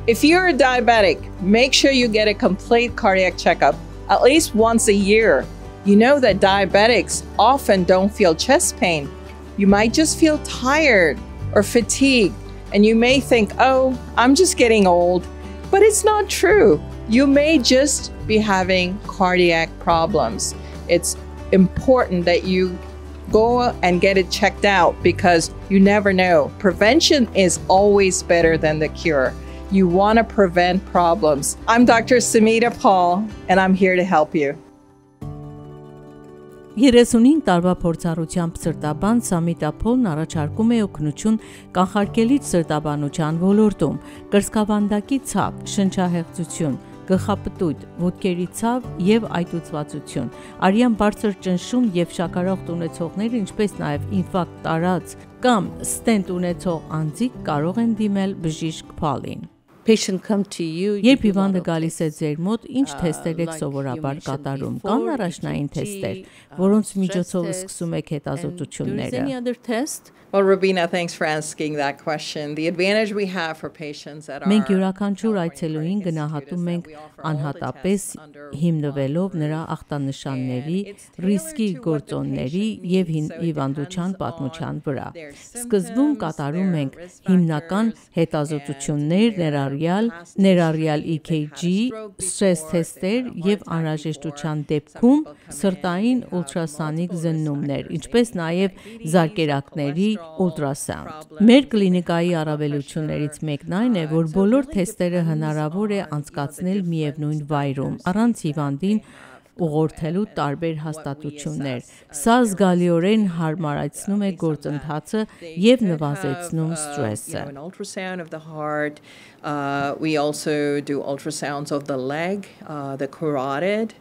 If you're a diabetic, make sure you get a complete cardiac checkup at least once a year. You know that diabetics often don't feel chest pain. You might just feel tired or fatigued, and you may think, oh, I'm just getting old. But it's not true. You may just be having cardiac problems. It's important that you go and get it checked out because you never know. Prevention is always better than the cure. You want to prevent problems. I'm Dr. Samita Paul, and I'm here to help you. 35 տարվա փորձառությամբ սրտաբան Սամիտա Փոլն առաջարկում է օգնություն կանխարգելիչ սրտաբանության ոլորտում, կրծքավանդակի ցավ, շնչահեղձություն, գլխապտույտ, ոտքերի ցավ եւ այտուցվածություն, արյան բարձր ճնշում եւ շաքարախտ ունեցողները, ինչպես նաեւ ինֆարկտ տարած կամ ստենտ ունեցող անձիկ կարող են դիմել բժիշկ Փոլին։ Երբ հիվանդը գալիս է ձեր մոտ, ինչ թեստեր եք սովորաբար կատարում, կան առաջնային թեստեր, որոնց միջոցով սկսում եք հետազոտությունները։ Well, Rubina, thanks for asking that question. The advantage we have for patients that are Մենք յուրաքանչյուր այցելուին գնահատում ենք անհատապես հիմնվելով նրա ախտանշանների, ռիսկի գործոնների եւ հիվանդության պատմության վրա։ Սկզբում կատարում ենք հիմնական հետազոտություններ, ներառյալ EKG, սթրես թեստեր եւ անհրաժեշտության դեպքում սրտային ուլտրասոնիկ զննումներ, ինչպես նաեւ զարկերակների ultrasound. Մեր կլինիկայի առավելություններից մեկն այն է, որ բոլոր թեստերը հնարավոր է անցկացնել միևնույն վայրում, առանց հիվանդին ուղղորդելու տարբեր հաստատություններ։ Սա զգալիորեն հարմարացնում է գործընթացը եւ նվազեցնում սթրեսը։ We also do ultrasounds of the leg, the carotid.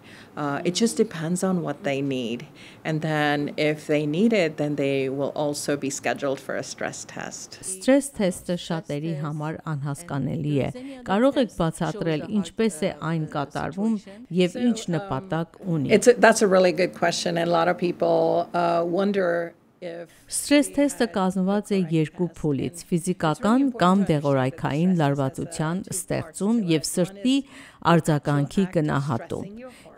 It just depends on what they need. And then if they need it, then they will also be scheduled for a stress test. Stress test-ը շատերի համար անհասկանալի է։ Կարող եք բացատրել ինչպես է այն կատարվում եւ ինչ նպատակ ունի։ That's a really good question, and a lot of people wonder Սթրես թեստը կազմված է երկու փուլից՝ ֆիզիկական կամ դեղորայքային լարվածության ստեղծում եւ սրտի արձագանքի գնահատում։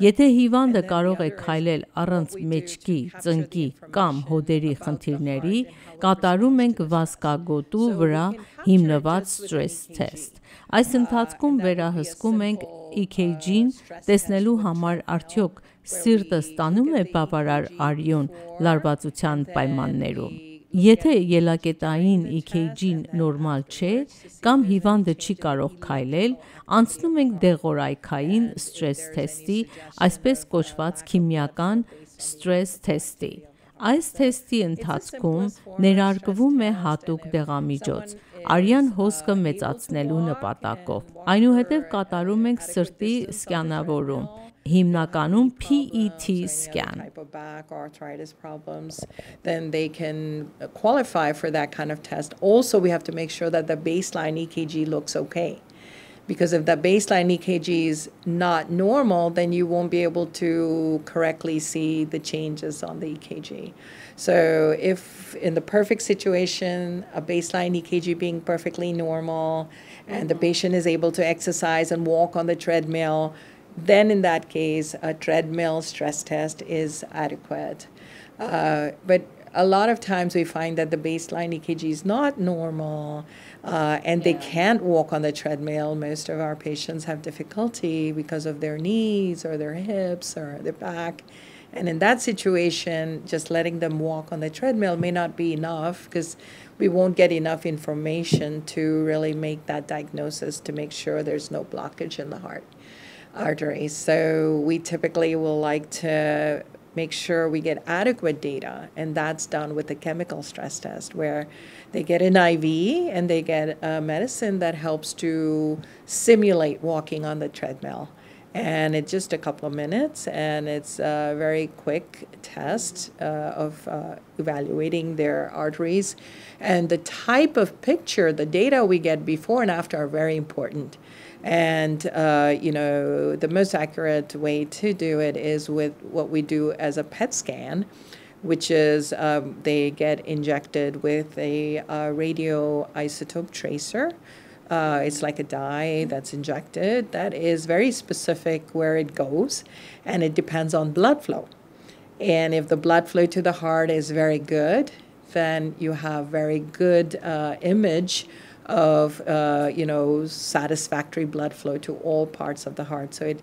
Եթե հիվանդը կարող է քայլել առանց մեջքի, ծնկի կամ հոդերի խնդիրների, կատարում ենք վազքագոտու վրա հիմնված սթրես թեստ։ Այս ընթացքում վերահսկում ենք EKG-ն տեսնելու համար արդյոք սիրտը ստանում է բավարար արյուն լարվածության պայմաններում։ Եթե ելակետային EKG-ն նորմալ չէ կամ հիվանդը չի կարող քայլել, անցնում ենք դեղորայքային սթրես թեստի, այսպես կոչված քիմիական սթրես թեստի։ Այս թեստի ընթացքում ներարկվում է հատուկ դեղամիջոց, արյան հոսքը մեծացնելու նպատակով։ Այնուհետև կատարում ենք սրտի սկանավորում, հիմնականում PET scan. Back arthritis problems, then they can qualify for that kind of test. Also, we have to make sure that the baseline EKG looks okay. Because if the baseline EKG is not normal, then you won't be able to correctly see the changes on the EKG. So if in the perfect situation, a baseline EKG being perfectly normal, and the patient is able to exercise and walk on the treadmill, then in that case, a treadmill stress test is adequate. But a lot of times we find that the baseline EKG is not normal and they can't walk on the treadmill. Most of our patients have difficulty because of their knees or their hips or their back. And in that situation, just letting them walk on the treadmill may not be enough because we won't get enough information to really make that diagnosis to make sure there's no blockage in the heart arteries. So we typically will like to make sure we get adequate data, and that's done with the chemical stress test where they get an IV and they get a medicine that helps to simulate walking on the treadmill. And it's just a couple of minutes, and it's a very quick test of evaluating their arteries. And the type of picture, the data we get before and after are very important. And, the most accurate way to do it is with what we do as a PET scan, which is they get injected with a radioisotope tracer, It's like a dye that's injected that is very specific where it goes, and it depends on blood flow. And if the blood flow to the heart is very good, then you have very good image of, satisfactory blood flow to all parts of the heart. So it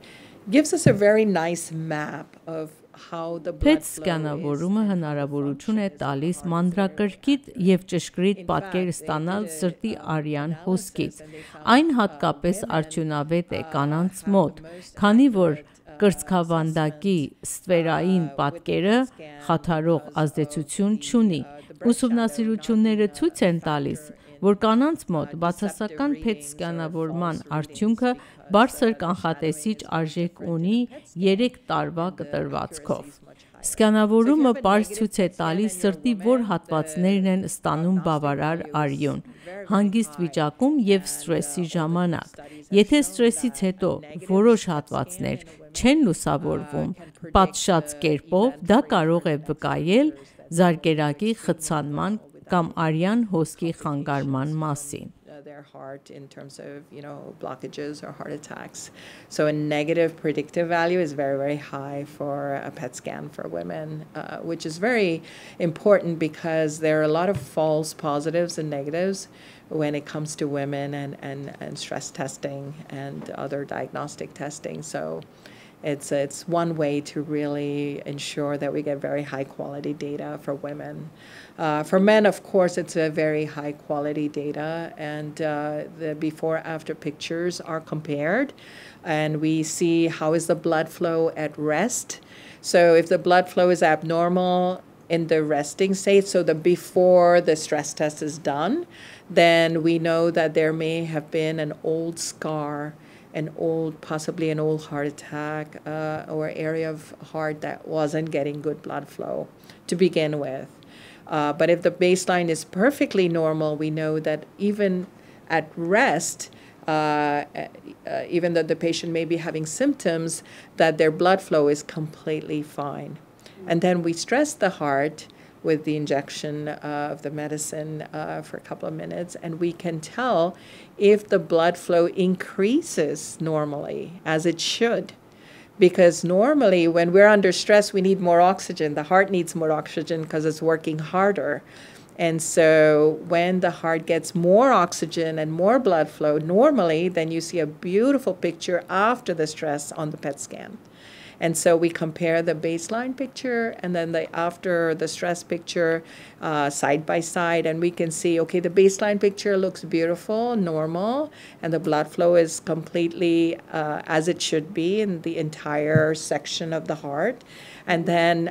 gives us a very nice map of how the blood PET սկանավորումը հնարավորություն է տալիս մանրակրկիտ եւ ճշգրիտ պատկեր ստանալ սրտի արյան հոսքից։ Այն հատկապես արդյունավետ է կանանց մոտ, քանի որ կրծքավանդակի ստվերային պատկերը խաթարող ազդեցություն չունի։ Ուսումնասիրությունները ցույց են տալիս, որ կանանց մոտ բացասական PET սկանավորման արդյունքը բարձր կանխատեսիչ արժեք ունի 3 տարվա կտրվածքով։ Սկանավորումը պարզ ցույց է տալիս սրտի որ հատվածներն են ստանում բավարար արյուն, հանգիստ վիճակում եւ սթրեսի ժամանակ։ Եթե սթրեսից հետո որոշ հատվածներ չեն լուսավորվում պատշաճ կերպով, դա կարող է վկայել զարկերակի խցանման կամ արյան հոսքի խանգարման մասին։ Their heart in terms of, blockages or heart attacks. So a negative predictive value is very, very high for a PET scan for women, which is very important because there are a lot of false positives and negatives when it comes to women and stress testing and other diagnostic testing. So it's one way to really ensure that we get very high quality data for women. For men, of course, it's a very high quality data, and the before after pictures are compared, and we see how is the blood flow at rest. So if the blood flow is abnormal in the resting state, so the before the stress test is done, then we know that there may have been an old scar, possibly an old heart attack, or area of heart that wasn't getting good blood flow to begin with. But if the baseline is perfectly normal, we know that even at rest, even though the patient may be having symptoms, that their blood flow is completely fine. And then we stress the heart with the injection of the medicine for a couple of minutes, and we can tell if the blood flow increases normally, as it should. Because normally when we're under stress, we need more oxygen. The heart needs more oxygen because it's working harder. And so when the heart gets more oxygen and more blood flow normally, then you see a beautiful picture after the stress on the PET scan. And so we compare the baseline picture and then the after the stress picture side by side, and we can see, okay, the baseline picture looks beautiful, normal, and the blood flow is completely as it should be in the entire section of the heart. And then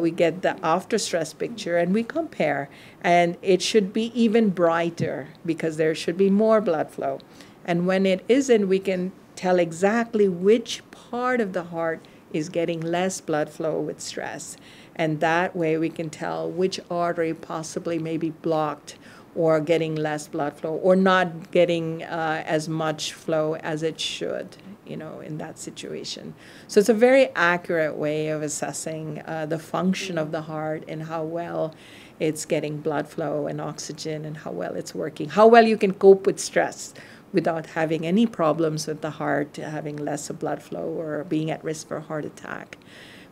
we get the after stress picture and we compare, and it should be even brighter because there should be more blood flow. And when it isn't, we can tell exactly which part of the heart is getting less blood flow with stress. And that way we can tell which artery possibly may be blocked or getting less blood flow or not getting as much flow as it should, in that situation. So it's a very accurate way of assessing the function of the heart and how well it's getting blood flow and oxygen and how well it's working, how well you can cope with stress without having any problems with the heart, having less blood flow or being at risk for a heart attack.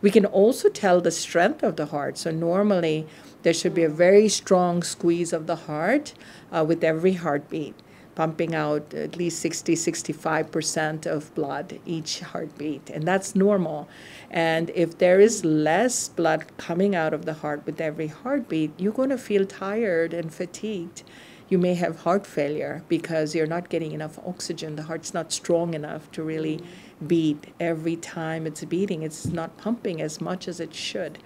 We can also tell the strength of the heart. So normally there should be a very strong squeeze of the heart with every heartbeat, pumping out at least 60-65% of blood each heartbeat. And that's normal. And if there is less blood coming out of the heart with every heartbeat, you're going to feel tired and fatigued. You may have heart failure because you're not getting enough oxygen. The heart's not strong enough to really beat every time it's beating. It's not pumping as much as it should.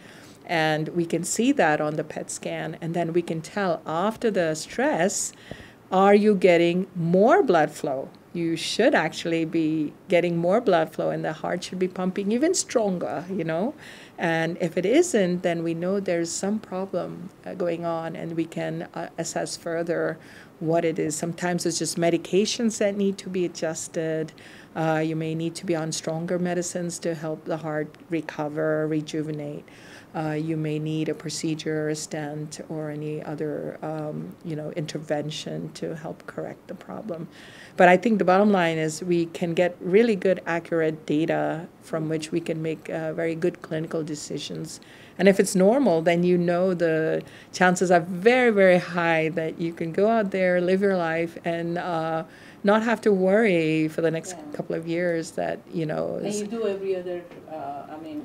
And we can see that on the PET scan. And then we can tell after the stress, are you getting more blood flow? You should actually be getting more blood flow and the heart should be pumping even stronger, And if it isn't, then we know there's some problem going on and we can assess further what it is. Sometimes it's just medications that need to be adjusted. You may need to be on stronger medicines to help the heart recover, rejuvenate. You may need a procedure, a stent, or any other, intervention to help correct the problem. But I think the bottom line is we can get really good, accurate data from which we can make very good clinical decisions. And if it's normal, then the chances are very, very high that you can go out there, live your life, and not have to worry for the next couple of years that, And you do every other,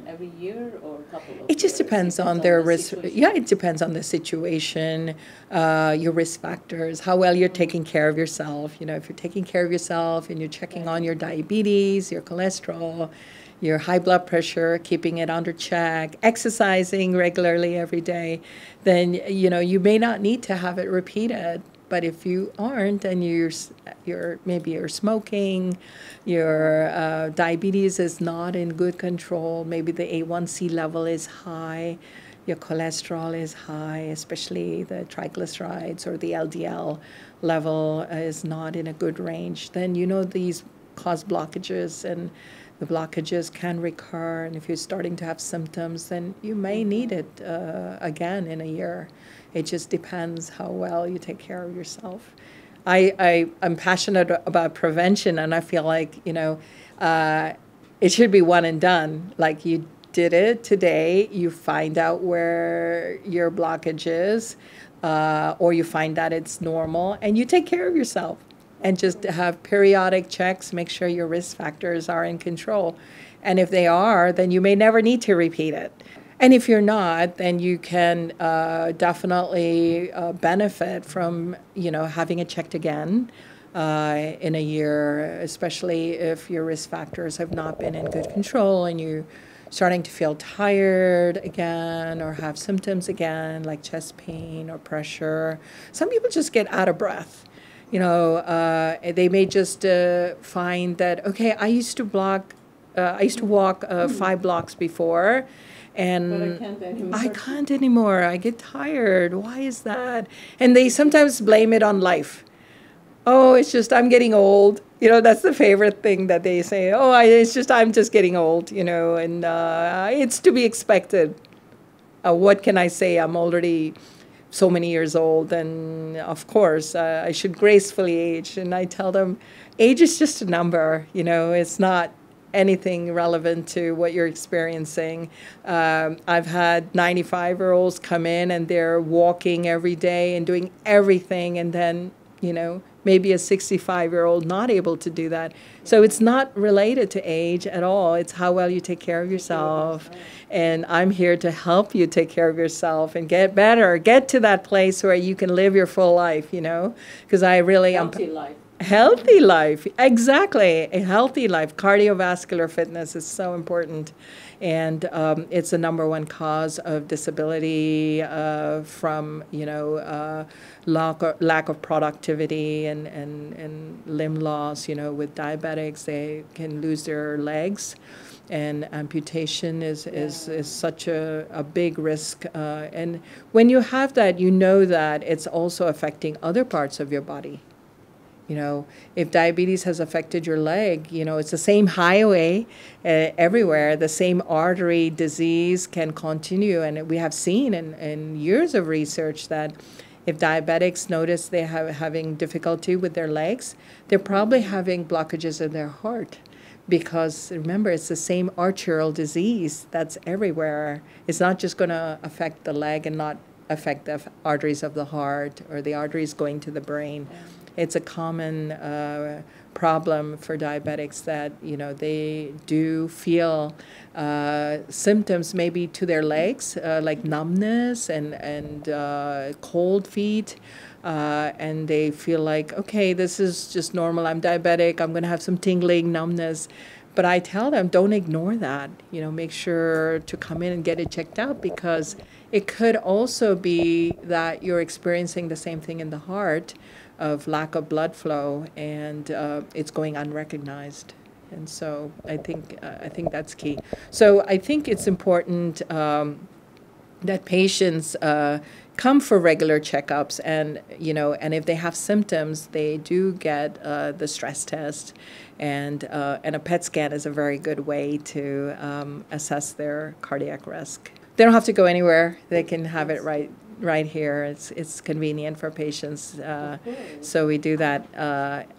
every year or a couple of It just years? depends on their risk. Yeah, it depends on the situation, your risk factors, how well you're taking care of yourself. If you're taking care of yourself and you're checking on your diabetes, your cholesterol, your high blood pressure, keeping it under check, exercising regularly every day, then, you may not need to have it repeated. But if you aren't, and maybe you're smoking, your diabetes is not in good control, maybe the A1C level is high, your cholesterol is high, especially the triglycerides or the LDL level is not in a good range, then these cause blockages, and the blockages can recur. And if you're starting to have symptoms, then you may need it again in a year. It just depends how well you take care of yourself. I'm passionate about prevention, and I feel like, it should be one and done. Like, you did it today, you find out where your blockage is, or you find that it's normal, and you take care of yourself. And just have periodic checks, make sure your risk factors are in control. And if they are, then you may never need to repeat it. And if you're not, then you can definitely benefit from, having it checked again in a year, especially if your risk factors have not been in good control and you're starting to feel tired again or have symptoms again, like chest pain or pressure. Some people just get out of breath. They may just find that, okay, I used to walk 5 blocks before, and I can't anymore. I get tired. Why is that? And they sometimes blame it on life. Oh, it's just I'm getting old. That's the favorite thing that they say. Oh, I'm just getting old, and it's to be expected. What can I say? I'm already so many years old, and of course, I should gracefully age. And I tell them, age is just a number, it's not anything relevant to what you're experiencing. I've had 95-year-olds come in and they're walking every day and doing everything, and then, maybe a 65-year-old not able to do that. So it's not related to age at all. It's how well you take care of yourself. And I'm here to help you take care of yourself and get better, get to that place where you can live your full life, because I really am. Healthy life. Healthy life, exactly. A healthy life. Cardiovascular fitness is so important. And it's the number one cause of disability from, lack of productivity and limb loss. With diabetics, they can lose their legs. And amputation is such a big risk. And when you have that, that it's also affecting other parts of your body. If diabetes has affected your leg, it's the same highway everywhere. The same artery disease can continue. And we have seen in years of research that if diabetics notice they having difficulty with their legs, they're probably having blockages in their heart. Because remember, it's the same arterial disease that's everywhere. It's not just going to affect the leg and not affect the arteries of the heart or the arteries going to the brain. It's a common problem for diabetics that, they do feel symptoms maybe to their legs, like numbness and cold feet. And they feel like, okay, this is just normal. I'm diabetic. I'm going to have some tingling, numbness. But I tell them, don't ignore that. Make sure to come in and get it checked out, because it could also be that you're experiencing the same thing in the heart of lack of blood flow, and it's going unrecognized. And so I think that's key. So I think it's important that patients come for regular checkups, and and if they have symptoms, they do get the stress test, and a PET scan is a very good way to assess their cardiac risk. They don't have to go anywhere; they can have it right here. It's convenient for patients, so we do that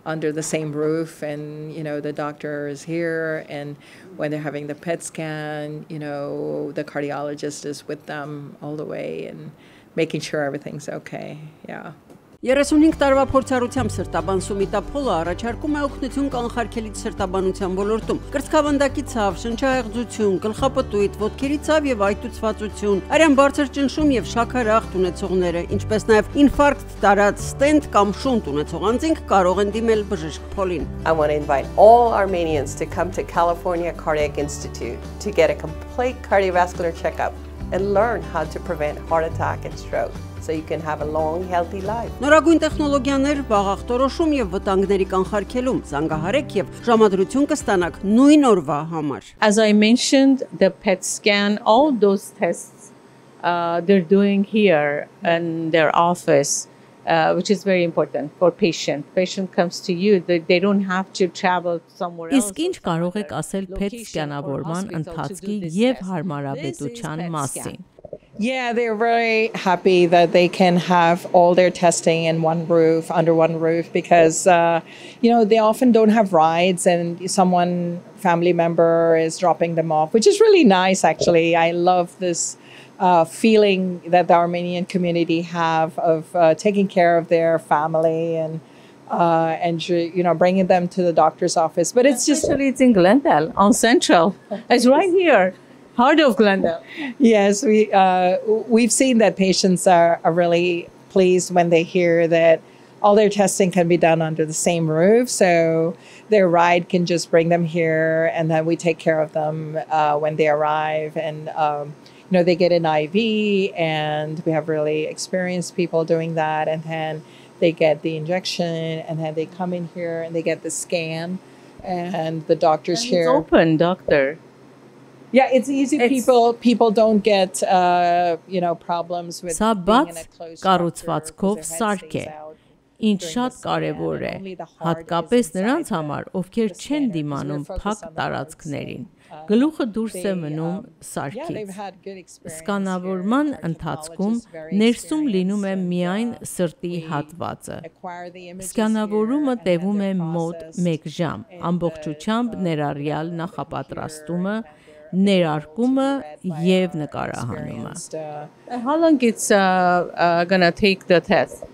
under the same roof, and the doctor is here, and when they're having the PET scan, the cardiologist is with them all the way and making sure everything's okay. Yeah. 35 տարվա փորձառությամբ սրտաբան Սումիտա Փոլը առաջարկում է օգնություն կանխարգելիչ սրտաբանության ոլորտում։ Կրծքավանդակի ցավ, շնչահեղձություն, գլխապտույտ, ոտքերի ցավ եւ այտուցվածություն, արյան բարձր ճնշում եւ շաքարախտ ունեցողները, ինչպես նաեւ ինֆարկտ տարած ստենտ կամ շունտ ունեցող անձինք կարող են դիմել բժիշկ Փոլին։ I want to invite all Armenians to come to California Cardiac Institute to get a complete cardiovascular checkup and learn how to prevent heart attack and stroke, so you can have a long, healthy life. Նորագույն տեխնոլոգիաներ, վաղախտորոշում եւ վտանգների կանխարգելում, զանգահարեք եւ ժամադրություն կստանաք նույն օրվա համար։ As I mentioned, the PET scan, all those tests they're doing here in their office, which is very important for patient. Patient comes to you, they don't have to travel somewhere else. Իսկ ինչ կարող եք ասել PET scanավորման ընթացքի եւ հարմարավետության մասին։ Yeah, they're very happy that they can have all their testing in one roof, under one roof, because they often don't have rides, and family member is dropping them off, which is really nice. Actually, I love this feeling that the Armenian community have of taking care of their family and bringing them to the doctor's office. But it's it's in Glendale on Central. It's right here, heart of Glendale. Yes, we've seen that patients are really pleased when they hear that all their testing can be done under the same roof. So their ride can just bring them here, and then we take care of them when they arrive, and they get an IV, and we have really experienced people doing that, and then they get the injection, and then they come in here and they get the scan, and the doctor's and here. It's open, doctor. Yeah, it's easy. People don't get problems with being in a closed կառուցվածքով սարք է, ինչ շատ կարևոր է, հատկապես նրանց համար, ովքեր չեն դիմանում փակ տարածքներին։ Գլուխը դուրս է մնում սարքից։ Սկանավորման ընթացքում ներսում լինում է միայն սրտի հատվածը։ Սկանավորումը տևում է մոտ 1 ժամ, ամբողջությամբ ներառյալ նախապատրաստումը, ներարկումը եւ նկարահանումը։ How long it's gonna take the test?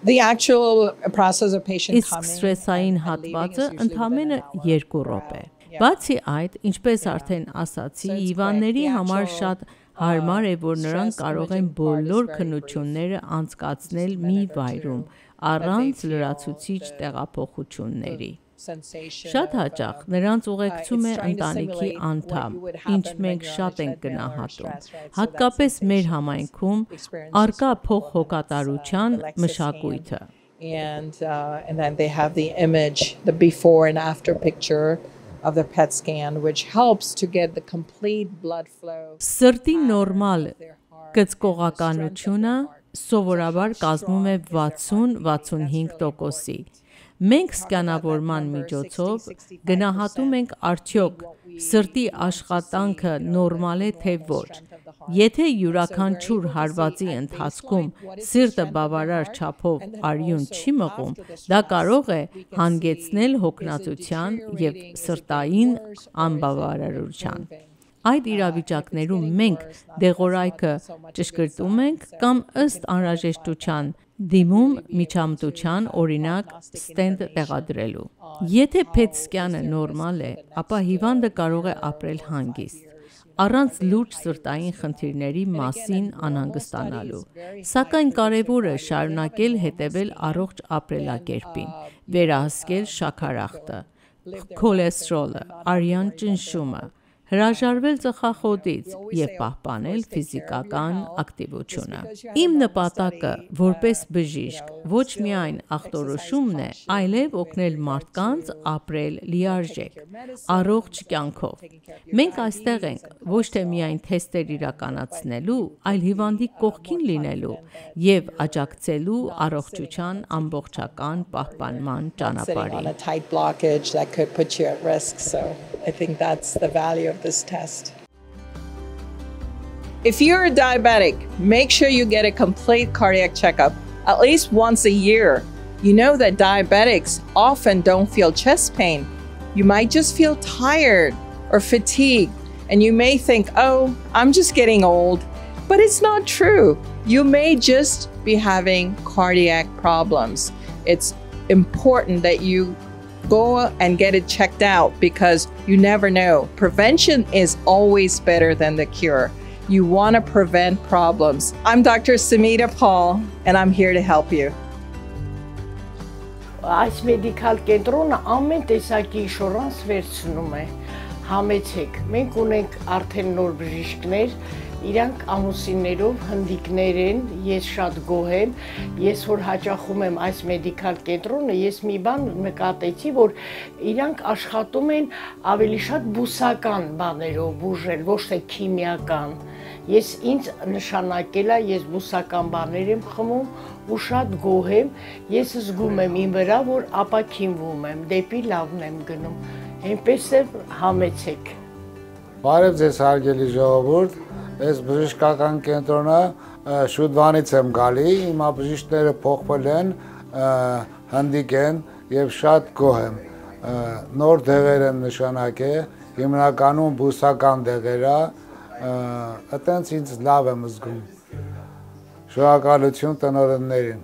The actual process of patient coming. Իսկ սթրեսային հատվածը ընդամենը 2 րոպե։ Բացի այդ, ինչպես արդեն ասացի, հիվանդների համար շատ հարմար է, որ նրանք կարող են բոլոր քննությունները անցկացնել մի վայրում, առանց լրացուցիչ տեղափոխությունների։ Շատ հաճախ նրանց ուղեկցում է ընտանիքի անդամ, ինչ մենք շատ ենք գնահատում, հատկապես մեր համայնքում առկա փոխհոգատարության մշակույթը։ And then they have the image, the before and after picture of the PET scan, which helps to get the complete blood flow. Սրտի նորմալ գծկողականությունը սովորաբար կազմում է 60-65%-ի։ Մենք սկանավորման միջոցով գնահատում ենք արդյոք սրտի աշխատանքը նորմալ է թե ոչ։ Եթե յուրաքանչյուր հարվածի ընթացքում սիրտը բավարար չափով արյուն չի մղում, դա կարող է հանգեցնել հոգնածության եւ սրտային անբավարարության։ Այդ իրավիճակներում մենք դեղորայքը ճշգրտում ենք կամ ըստ անհրաժեշտության դիմում միջամտության, օրինակ ստենտ տեղադրելու։ Եթե PET սկանը նորմալ է, ապա հիվանդը կարող է ապրել հանգիստ, առանց լուրջ սրտային խնդիրների մասին անհանգստանալու։ Սակայն կարևոր է շարունակել հետևել առողջ ապրելակերպին, վերահսկել շաքարախտը, քոլեստրոլը, արյան ճնշումը, հրաժարվել ծխախոտից եւ պահպանել ֆիզիկական ակտիվությունը։ Իմ նպատակը որպես բժիշկ ոչ միայն ախտորոշումն է, այլև օգնել մարդկանց ապրել լիարժեք, առողջ կյանքով։ Մենք այստեղ ենք ոչ թե միայն թեստեր իրականացնելու, այլ հիվանդի կողքին լինելու եւ աջակցելու առողջության ամբողջական պահպանման ճանապարհին։ I think that's the value of this test. If you're a diabetic, make sure you get a complete cardiac checkup at least once a year. You know that diabetics often don't feel chest pain. You might just feel tired or fatigued, and you may think, oh, I'm just getting old. But it's not true. You may just be having cardiac problems. It's important that you go and get it checked out because you never know. Prevention is always better than the cure. You want to prevent problems. I'm Dr. Samita Paul, and I'm here to help you. Այս մեդիկալ կենտրոնը ամեն տեսակի ինշորանս վերցնում է։ Համեցեք, մենք ունենք արդեն նոր բժիշկներ, իրանք ամուսիններով հնդիկներ են, ես շատ գոհ եմ, ես որ հաճախում եմ այս մեդիկալ կենտրոնը, ես մի բան նկատեցի, որ իրանք աշխատում են ավելի շատ բուսական բաներով բուժել, ոչ թե քիմիական։ Ես ինձ նշանակել է, ես բուսական բաներ եմ խմում ու շատ գոհ եմ, ես զգում եմ իմ վրա, որ ապաքինվում եմ, դեպի լավն եմ գնում, այնպես է համեցեք։ Բարև ձեզ հարգելի ժողովուրդ, ես բժշկական կենտրոնը շուտվանից եմ գալի, իմ բժիշկները փոխվել են, հնդիկ են եւ շատ գոհ եմ։ Նոր դեղեր եմ նշանակել, հիմնականում բուսական դեղեր է, այտենց ինձ լավ եմ զգում։ Շնորհակալություն տնօրեններին։